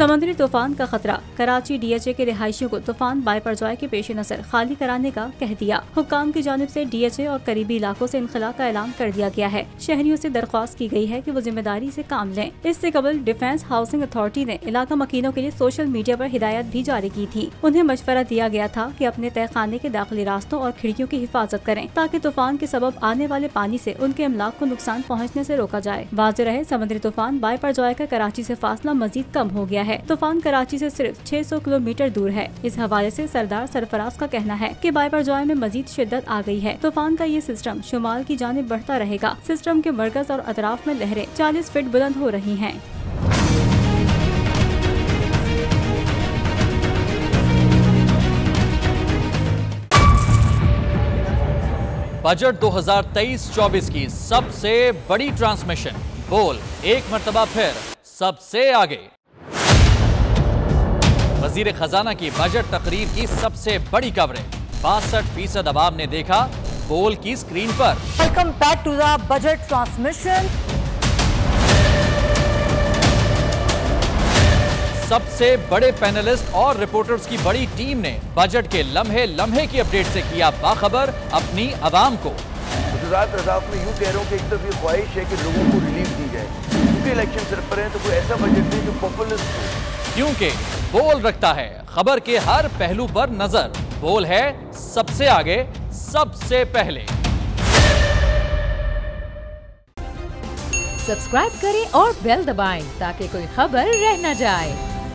समुद्री तूफान का खतरा, कराची DHA के रिहायशियों को तूफान बायपरजॉय के पेश नजर खाली कराने का कह दिया। हुक्काम की जानिब से DHA और करीबी इलाकों से इनखला का ऐलान कर दिया गया है। शहरियों से दरख्वास्त की गई है कि वो जिम्मेदारी से काम लें। इससे कबल डिफेंस हाउसिंग अथॉरिटी ने इलाका मकीनों के लिए सोशल मीडिया पर हिदायत भी जारी की थी। उन्हें मशवरा दिया गया था कि अपने तहखाने के दाखिली रास्तों और खिड़कियों की हिफाजत करें ताकि तूफान के सबब आने वाले पानी से उनके अमलाक को नुकसान पहुँचने से रोका जाए। वाज़ेह रहे, समुद्री तूफान बायपरजॉय का कराची से फासला मजीद कम हो गया है। तूफान कराची से सिर्फ 600 किलोमीटर दूर है। इस हवाले से सरदार सरफराज का कहना है कि बायपरजॉय में मजीद शिद्दत आ गई है। तूफान का ये सिस्टम शुमाल की जानिब बढ़ता रहेगा। सिस्टम के मरकज और अतराफ में लहरें 40 फीट बुलंद हो रही हैं। बजट 2023-24 की सबसे बड़ी ट्रांसमिशन, बोल एक मर्तबा फिर सबसे आगे। वजीर खजाना की बजट तकरीर की सबसे बड़ी कवरेज, 62% अवाम ने देखा बोल की स्क्रीन पर। Welcome back to the budget transmission. सबसे बड़े पैनलिस्ट और रिपोर्टर्स की बड़ी टीम ने बजट के लम्हे लम्हे की अपडेट से किया बाखबर अपनी आवाम को। में यूँ कह रहा हूँ कि एक तरफ ये ख्वाहिश है कि लोगों को रिलीफ दी जाए, क्योंकि इलेक्शन सर पर है, तो कोई ऐसा बजट दे जो पॉपुलिस्ट हो। क्योंकि बोल रखता है खबर के हर पहलू पर नजर। बोल है सबसे आगे, सबसे पहले। सब्सक्राइब करें और बेल दबाएं ताकि कोई खबर रह न जाए।